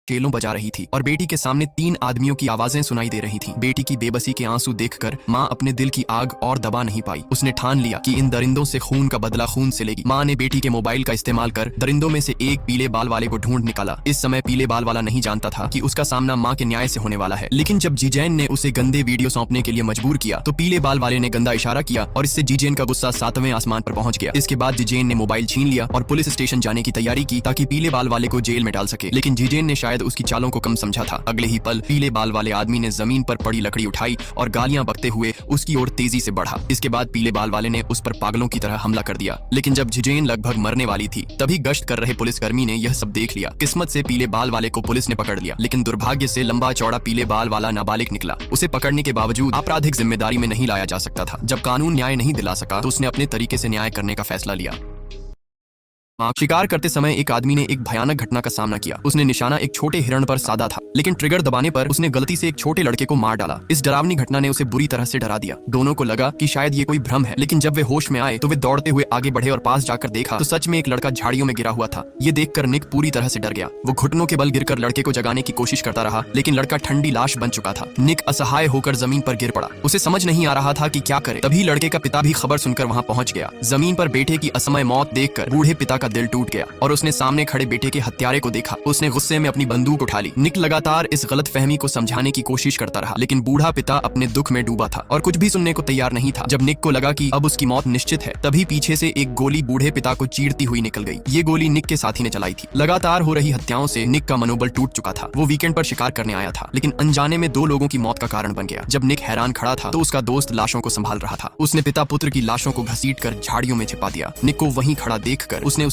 चेलों बजा रही थी और बेटी के सामने 3 आदमियों की आवाजें सुनाई दे रही थीं। बेटी की बेबसी के आंसू देखकर माँ अपने दिल की आग और दबा नहीं पाई। उसने ठान लिया कि इन दरिंदों से खून का बदला खून से लेगी। माँ ने बेटी के मोबाइल का इस्तेमाल कर दरिंदों में से एक पीले बाल वाले को ढूंढ निकाला। इस समय पीले बाल वाला नहीं जानता था कि उसका सामना माँ के न्याय से होने वाला है, लेकिन जब जीजैन ने उसे गंदे वीडियो सौंपने के लिए मजबूर किया तो पीले बाल वाले ने गंदा इशारा किया और इससे जीजैन का गुस्सा 7वें आसमान पर पहुंच गया। इसके बाद जीजैन ने मोबाइल छीन लिया और पुलिस स्टेशन जाने की तैयारी की ताकि पीले बाल वाले को जेल में डाल सके, लेकिन जीजैन ने शायद उसकी चालों को समझा था। अगले ही पल पीले बाल वाले आदमी ने जमीन पर पड़ी लकड़ी उठाई और गालियां बकते हुए उसकी ओर तेजी से बढ़ा। इसके बाद पीले बाल वाले ने उस पर पागलों की तरह हमला कर दिया, लेकिन जब जिजेन लगभग मरने वाली थी तभी गश्त कर रहे पुलिसकर्मी ने यह सब देख लिया। किस्मत से पीले बाल वाले को पुलिस ने पकड़ लिया, लेकिन दुर्भाग्य से लंबा चौड़ा पीले बाल वाला नाबालिग निकला। उसे पकड़ने के बावजूद आपराधिक जिम्मेदारी में नहीं लाया जा सकता था। जब कानून न्याय नहीं दिला सका तो उसने अपने तरीके से न्याय करने का फैसला लिया। शिकार करते समय एक आदमी ने एक भयानक घटना का सामना किया। उसने निशाना एक छोटे हिरण पर साधा था, लेकिन ट्रिगर दबाने पर उसने गलती से एक छोटे लड़के को मार डाला। इस डरावनी घटना ने उसे बुरी तरह से डरा दिया। दोनों को लगा कि शायद ये कोई भ्रम है, लेकिन जब वे होश में आए तो वे दौड़ते हुए आगे बढ़े और पास जाकर देखा तो सच में एक लड़का झाड़ियों में गिरा हुआ था। ये देखकर निक पूरी तरह से डर गया। वो घुटनों के बल गिरकर लड़के को जगाने की कोशिश करता रहा, लेकिन लड़का ठंडी लाश बन चुका था। निक असहाय होकर जमीन पर गिर पड़ा। उसे समझ नहीं आ रहा था कि क्या करे। तभी लड़के का पिता भी खबर सुनकर वहां पहुंच गया। जमीन पर बेटे की असमय मौत देखकर बूढ़े पिता का दिल टूट गया और उसने सामने खड़े बेटे के हत्यारे को देखा। उसने गुस्से में अपनी बंदूक उठा ली। निक लगातार इस गलतफहमी को समझाने की कोशिश करता रहा, लेकिन बूढ़ा पिता अपने दुख में डूबा था और कुछ भी सुनने को तैयार नहीं था। जब निक को लगा कि अब उसकी मौत निश्चित है, तभी पीछे से एक गोली बूढ़े पिता को चीरती हुई निकल गई। ये गोली निक के साथी ने चलाई थी। लगातार हो रही हत्याओं से निक का मनोबल टूट चुका था। वो वीकेंड पर शिकार करने आया था, लेकिन अनजाने में 2 लोगों की मौत का कारण बन गया। जब निक हैरान खड़ा था तो उसका दोस्त लाशों को संभाल रहा था। उसने पिता पुत्र की लाशों को घसीटकर झाड़ियों में छिपा दिया। निक को वहीं खड़ा देखकर उसने उसे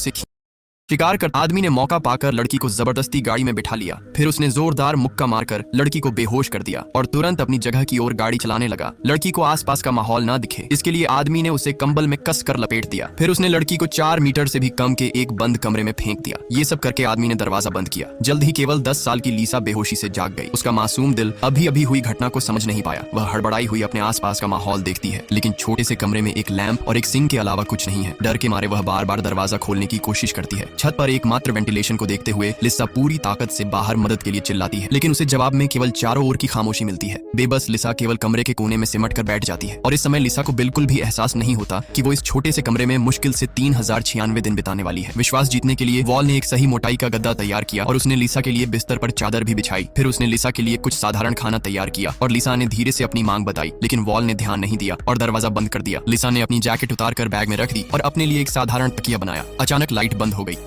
शिकार कर आदमी ने मौका पाकर लड़की को जबरदस्ती गाड़ी में बिठा लिया। फिर उसने जोरदार मुक्का मारकर लड़की को बेहोश कर दिया और तुरंत अपनी जगह की ओर गाड़ी चलाने लगा। लड़की को आसपास का माहौल ना दिखे, इसके लिए आदमी ने उसे कंबल में कस कर लपेट दिया। फिर उसने लड़की को 4 मीटर से भी कम के एक बंद कमरे में फेंक दिया। ये सब करके आदमी ने दरवाजा बंद किया। जल्द ही केवल 10 साल की लीसा बेहोशी से जाग गई। उसका मासूम दिल अभी अभी हुई घटना को समझ नहीं पाया। वह हड़बड़ाई हुई अपने आसपास का माहौल देखती है, लेकिन छोटे से कमरे में एक लैंप और एक सिंक के अलावा कुछ नहीं है। डर के मारे वह बार बार दरवाजा खोलने की कोशिश करती है। छत पर एकमात्र वेंटिलेशन को देखते हुए लिसा पूरी ताकत से बाहर मदद के लिए चिल्लाती है, लेकिन उसे जवाब में केवल चारों ओर की खामोशी मिलती है। बेबस लिसा केवल कमरे के कोने में सिमट कर बैठ जाती है और इस समय लिसा को बिल्कुल भी एहसास नहीं होता कि वो इस छोटे से कमरे में मुश्किल से 3096 दिन बिताने वाली है। विश्वास जीतने के लिए वॉल ने एक सही मोटाई का गद्दा तैयार किया और उसने लिसा के लिए बिस्तर पर चादर भी बिछाई। फिर उसने लिसा के लिए कुछ साधारण खाना तैयार किया और लिसा ने धीरे से अपनी मांग बताई, लेकिन वॉल ने ध्यान नहीं दिया और दरवाजा बंद कर दिया। लिसा ने अपनी जैकेट उतार कर बैग में रख दी और अपने लिए एक साधारण तकिया बनाया। अचानक लाइट बंद हो गई।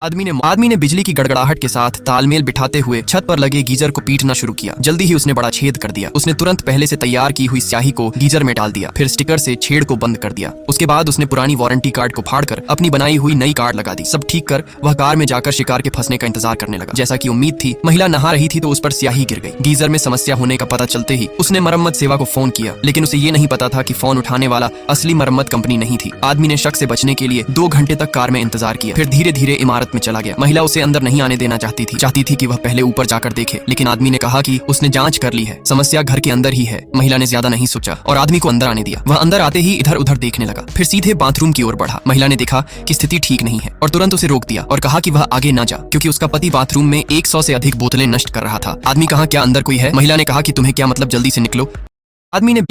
आदमी ने बिजली की गड़गड़ाहट के साथ तालमेल बिठाते हुए छत पर लगे गीजर को पीटना शुरू किया। जल्दी ही उसने बड़ा छेद कर दिया। उसने तुरंत पहले से तैयार की हुई स्याही को गीजर में डाल दिया, फिर स्टिकर से छेद को बंद कर दिया। उसके बाद उसने पुरानी वारंटी कार्ड को फाड़कर अपनी बनाई हुई नई कार्ड लगा दी। सब ठीक कर वह कार में जाकर शिकार के फंसने का इंतजार करने लगा। जैसा की उम्मीद थी, महिला नहा रही थी तो उस पर स्याही गिर गई। गीजर में समस्या होने का पता चलते ही उसने मरम्मत सेवा को फोन किया, लेकिन उसे ये नहीं पता था कि फोन उठाने वाला असली मरम्मत कंपनी नहीं थी। आदमी ने शक से बचने के लिए 2 घंटे तक कार में इंतजार किया, फिर धीरे धीरे इमारत में चला गया। महिला उसे अंदर नहीं आने देना चाहती थी कि वह पहले ऊपर जाकर देखे, लेकिन आदमी ने कहा कि उसने जांच कर ली है, समस्या घर के अंदर ही है। महिला ने ज्यादा नहीं सोचा और आदमी को अंदर आने दिया। वह अंदर आते ही इधर उधर देखने लगा, फिर सीधे बाथरूम की ओर बढ़ा। महिला ने देखा कि स्थिति ठीक नहीं है और तुरंत उसे रोक दिया और कहा कि वह आगे ना जा, क्योंकि उसका पति बाथरूम में 100 से अधिक बोतलें नष्ट कर रहा था। आदमी कहा, क्या अंदर कोई है? महिला ने कहा कि तुम्हें क्या मतलब, जल्दी से निकलो।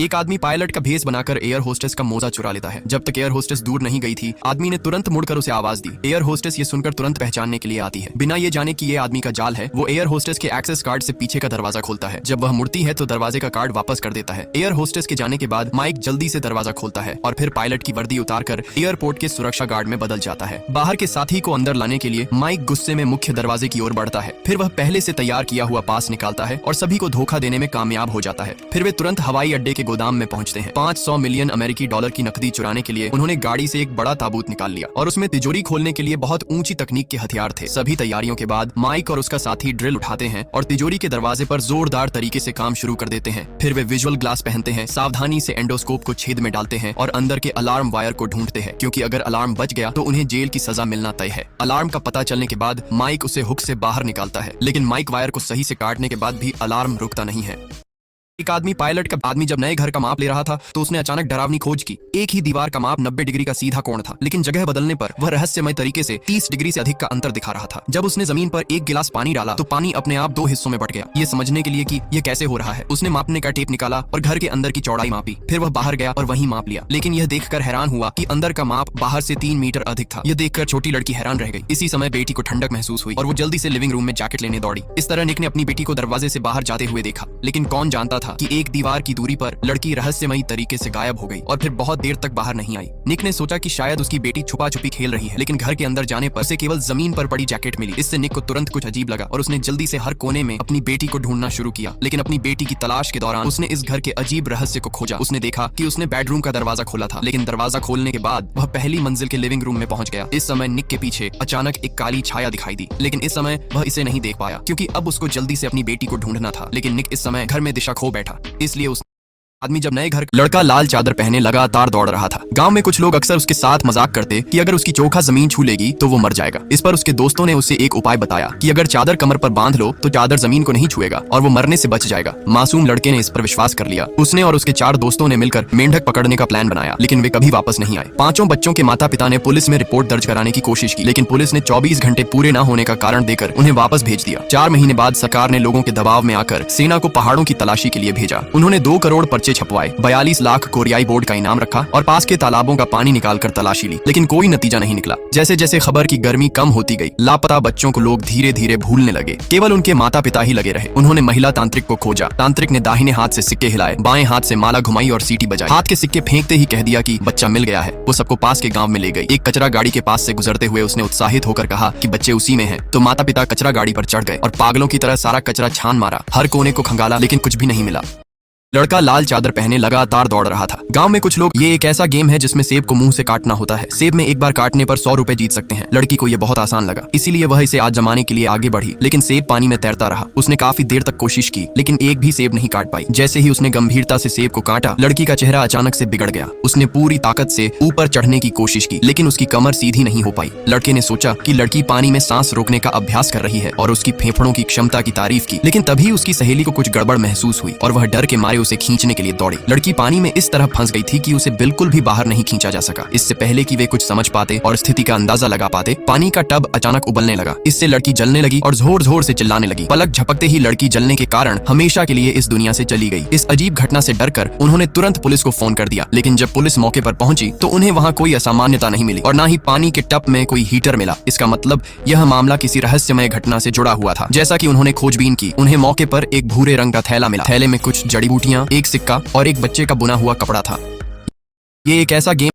एक आदमी पायलट का भेष बनाकर एयर होस्टेस का मोजा चुरा लेता है। जब तक एयर होस्टेस दूर नहीं गई थी, आदमी ने तुरंत मुड़कर उसे आवाज दी। एयर होस्टेस ये सुनकर तुरंत पहचानने के लिए आती है। बिना ये जाने कि ये आदमी का जाल है, वो एयर होस्टेस के एक्सेस कार्ड से पीछे का दरवाजा खोलता है। जब वह मुड़ती है तो दरवाजे का कार्ड वापस कर देता है। एयर होस्टेस के जाने के बाद माइक जल्दी से दरवाजा खोलता है और फिर पायलट की वर्दी उतारकर एयरपोर्ट के सुरक्षा गार्ड में बदल जाता है। बाहर के साथी को अंदर लाने के लिए माइक गुस्से में मुख्य दरवाजे की ओर बढ़ता है। फिर वह पहले से तैयार किया हुआ पास निकालता है और सभी को धोखा देने में कामयाब हो जाता है। फिर वे तुरंत हवाई अड्डे के गोदाम में पहुंचते हैं। 500 मिलियन अमेरिकी डॉलर की नकदी चुराने के लिए उन्होंने गाड़ी से एक बड़ा ताबूत निकाल लिया और उसमें तिजोरी खोलने के लिए बहुत ऊंची तकनीक के हथियार थे। सभी तैयारियों के बाद माइक और उसका साथी ड्रिल उठाते हैं और तिजोरी के दरवाजे पर जोरदार तरीके से काम शुरू कर देते हैं। फिर वे विजुअल ग्लास पहनते हैं, सावधानी से एंडोस्कोप को छेद में डालते हैं और अंदर के अलार्म वायर को ढूंढते हैं, क्योंकि अगर अलार्म बच गया तो उन्हें जेल की सजा मिलना तय है। अलार्म का पता चलने के बाद माइक उसे हुक से बाहर निकालता है, लेकिन माइक वायर को सही से काटने के बाद भी अलार्म रुकता नहीं है। एक आदमी पायलट का आदमी जब नए घर का माप ले रहा था तो उसने अचानक डरावनी खोज की। एक ही दीवार का माप 90 डिग्री का सीधा कोण था, लेकिन जगह बदलने पर वह रहस्यमय तरीके से 30 डिग्री से अधिक का अंतर दिखा रहा था। जब उसने जमीन पर एक गिलास पानी डाला तो पानी अपने आप 2 हिस्सों में बट गया। ये समझने के लिए कि यह कैसे हो रहा है, उसने मापने का टेप निकाला और घर के अंदर की चौड़ाई मापी। फिर वह बाहर गया और वहीं माप लिया, लेकिन यह देखकर हैरान हुआ कि अंदर का माप बाहर से 3 मीटर अधिक था। यह देखकर छोटी लड़की हैरान रह गई। इसी समय बेटी को ठंडक महसूस हुई और वो जल्दी से लिविंग रूम में जैकेट लेने दौड़ी। इस तरह निक ने अपनी बेटी को दरवाजे से बाहर जाते हुए देखा, लेकिन कौन जानता था कि एक दीवार की दूरी पर लड़की रहस्यमयी तरीके से गायब हो गई और फिर बहुत देर तक बाहर नहीं आई। निक ने सोचा कि शायद उसकी बेटी छुपा छुपी खेल रही है, लेकिन घर के अंदर जाने पर उसे केवल जमीन पर पड़ी जैकेट मिली। इससे निक को तुरंत कुछ अजीब लगा और उसने जल्दी से हर कोने में अपनी बेटी को ढूंढना शुरू किया। लेकिन अपनी बेटी की तलाश के दौरान उसने इस घर के अजीब रहस्य को खोजा। उसने देखा कि उसने बेडरूम का दरवाजा खोला था, लेकिन दरवाजा खोलने के बाद वह पहली मंजिल के लिविंग रूम में पहुंच गया। इस समय निक के पीछे अचानक एक काली छाया दिखाई दी, लेकिन इस समय वह इसे नहीं देख पाया क्योंकि अब उसको जल्दी से अपनी बेटी को ढूंढना था। लेकिन निक इस समय घर में दिशा खो बैठा, इसलिए उस आदमी जब नए घर लड़का लाल चादर पहने लगातार दौड़ रहा था। गांव में कुछ लोग अक्सर उसके साथ मजाक करते कि अगर उसकी चोखा जमीन छू लेगी तो वो मर जाएगा। इस पर उसके दोस्तों ने उसे एक उपाय बताया कि अगर चादर कमर पर बांध लो तो चादर जमीन को नहीं छुएगा और वो मरने से बच जाएगा। मासूम लड़के ने इस पर विश्वास कर लिया। उसने और उसके 4 दोस्तों ने मिलकर मेंढक पकड़ने का प्लान बनाया, लेकिन वे कभी वापस नहीं आए। 5 बच्चों के माता पिता ने पुलिस में रिपोर्ट दर्ज कराने की कोशिश की, लेकिन पुलिस ने 24 घंटे पूरे न होने का कारण देकर उन्हें वापस भेज दिया। 4 महीने बाद सरकार ने लोगों के दबाव में आकर सेना को पहाड़ों की तलाशी के लिए भेजा। उन्होंने 2 करोड़ पर्चे छपवाए, 42 लाख कोरियाई बोर्ड का इनाम रखा और पास के तालाबों का पानी निकालकर तलाशी ली, लेकिन कोई नतीजा नहीं निकला। जैसे जैसे खबर की गर्मी कम होती गई, लापता बच्चों को लोग धीरे धीरे भूलने लगे। केवल उनके माता पिता ही लगे रहे। उन्होंने महिला तांत्रिक को खोजा। तांत्रिक ने दाहिने हाथ से सिक्के हिलाए, बाएं हाथ से माला घुमाई और सीटी बजाई। हाथ के सिक्के फेंकते ही कह दिया कि बच्चा मिल गया है। वो सबको पास के गांव में ले गई। एक कचरा गाड़ी के पास से गुजरते हुए उसने उत्साहित होकर कहा कि बच्चे उसी में हैं। तो माता पिता कचरा गाड़ी पर चढ़ गए और पागलों की तरह सारा कचरा छान मारा। हर कोने को खंगाला, लेकिन कुछ भी नहीं मिला। लड़का लाल चादर पहने लगातार दौड़ रहा था। गांव में कुछ लोग ये एक ऐसा गेम है जिसमें सेब को मुंह से काटना होता है। सेब में एक बार काटने पर 100 रुपए जीत सकते हैं। लड़की को ये बहुत आसान लगा, इसीलिए वह इसे आजमाने के लिए आगे बढ़ी, लेकिन सेब पानी में तैरता रहा। उसने काफी देर तक कोशिश की, लेकिन एक भी सेब नहीं काट पाई। जैसे ही उसने गंभीरता से सेब को काटा, लड़की का चेहरा अचानक से बिगड़ गया। उसने पूरी ताकत से ऊपर चढ़ने की कोशिश की, लेकिन उसकी कमर सीधी नहीं हो पाई। लड़के ने सोचा कि लड़की पानी में सांस रोकने का अभ्यास कर रही है और उसकी फेफड़ों की क्षमता की तारीफ की, लेकिन तभी उसकी सहेली को कुछ गड़बड़ महसूस हुई और वह डर के मारे उसे खींचने के लिए दौड़ी। लड़की पानी में इस तरह फंस गई थी कि उसे बिल्कुल भी बाहर नहीं खींचा जा सका। इससे पहले कि वे कुछ समझ पाते और स्थिति का अंदाजा लगा पाते, पानी का टब अचानक उबलने लगा। इससे लड़की जलने लगी और जोर जोर से चिल्लाने लगी। पलक झपकते ही लड़की जलने के कारण हमेशा के लिए इस दुनिया से चली गई। इस अजीब घटना से डरकर उन्होंने तुरंत पुलिस को फोन कर दिया, लेकिन जब पुलिस मौके पर पहुंची तो उन्हें वहां कोई असामान्यता नहीं मिली और न ही पानी के टब में कोई हीटर मिला। इसका मतलब यह मामला किसी रहस्यमय घटना से जुड़ा हुआ था। जैसा कि उन्होंने खोजबीन की, उन्हें मौके पर एक भूरे रंग का थैला मिला। थैले में कुछ जड़ी बूटियां, एक सिक्का और एक बच्चे का बुना हुआ कपड़ा था। ये एक ऐसा गेम